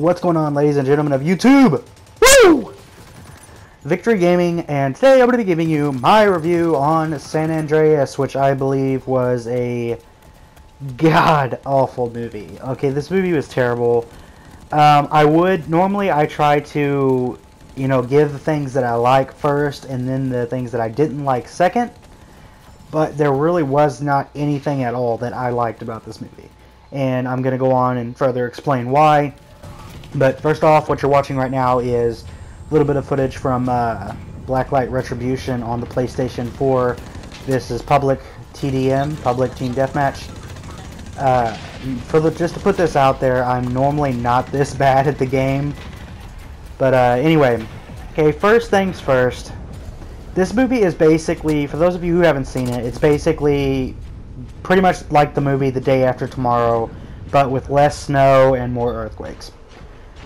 What's going on, ladies and gentlemen of YouTube? Woo! Victory Gaming, and today I'm going to be giving you my review on San Andreas, which I believe was a god-awful movie. Okay, this movie was terrible. Normally I try to, give the things that I like first, and then the things that I didn't like second. But there really was not anything at all that I liked about this movie. And I'm going to go on and further explain why. But first off, what you're watching right now is a little bit of footage from Blacklight Retribution on the PlayStation 4. This is Public TDM, Public Team Deathmatch. Just to put this out there, I'm normally not this bad at the game. But anyway, okay, first things first. This movie is basically, for those of you who haven't seen it, it's basically pretty much like the movie The Day After Tomorrow, but with less snow and more earthquakes.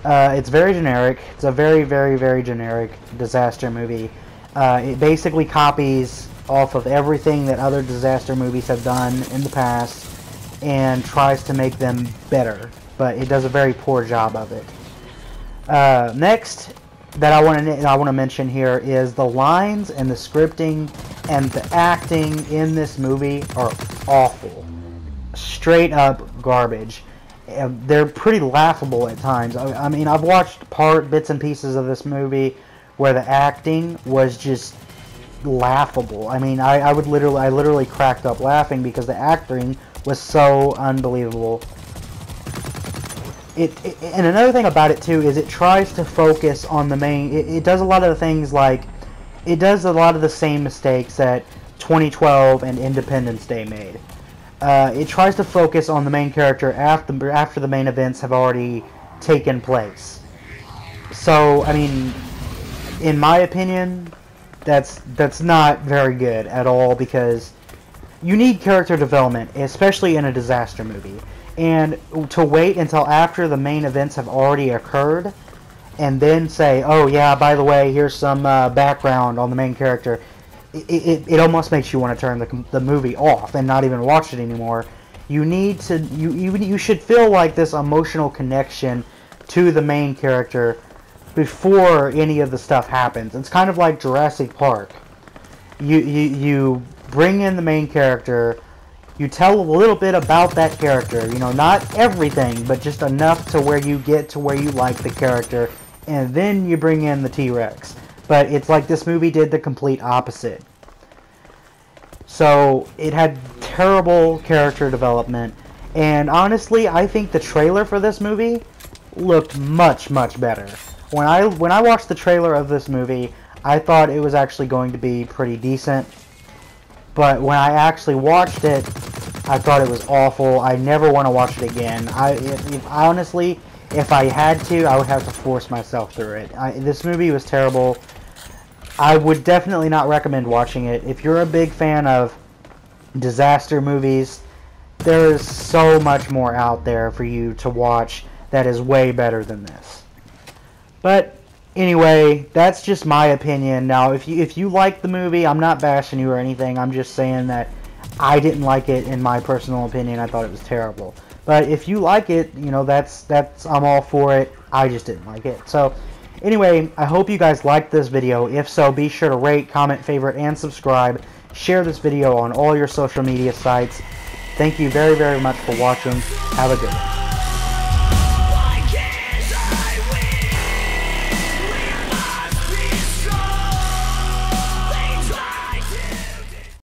It's very generic. It's a very, very, very generic disaster movie. It basically copies off of everything that other disaster movies have done in the past and tries to make them better, but it does a very poor job of it. Next that I want to mention here is the lines and the scripting and the acting in this movie are awful. Straight up garbage. They're pretty laughable at times. I mean, I've watched bits and pieces of this movie where the acting was just laughable. I mean, I literally cracked up laughing because the acting was so unbelievable. And another thing about it too is it tries to focus on the main. It does a lot of the things like it does a lot of the same mistakes that 2012 and Independence Day made. It tries to focus on the main character after the main events have already taken place. So, I mean, in my opinion, that's not very good at all, because you need character development, especially in a disaster movie. And to wait until after the main events have already occurred and then say, oh yeah, by the way, here's some background on the main character, it almost makes you want to turn the movie off and not even watch it anymore. You need to, you should feel like this emotional connection to the main character before any of the stuff happens. It's kind of like Jurassic Park. You bring in the main character, you tell a little bit about that character, not everything, but just enough to where you get to where you like the character, and then you bring in the T-Rex. But it's like this movie did the complete opposite. So it had terrible character development, and honestly, I think the trailer for this movie looked much, much better. When I watched the trailer of this movie, I thought it was actually going to be pretty decent. But when I actually watched it, I thought it was awful. I never want to watch it again. Honestly, if I had to, I would have to force myself through it. This movie was terrible. I would definitely not recommend watching it. If you're a big fan of disaster movies, there is so much more out there for you to watch that is way better than this. But anyway, that's just my opinion. Now, if you like the movie, I'm not bashing you or anything. I'm just saying that I didn't like it. In my personal opinion, I thought it was terrible. But if you like it, that's I'm all for it. I just didn't like it. So anyway, I hope you guys liked this video. If so, be sure to rate, comment, favorite, and subscribe. Share this video on all your social media sites. Thank you very, very much for watching. Have a good one.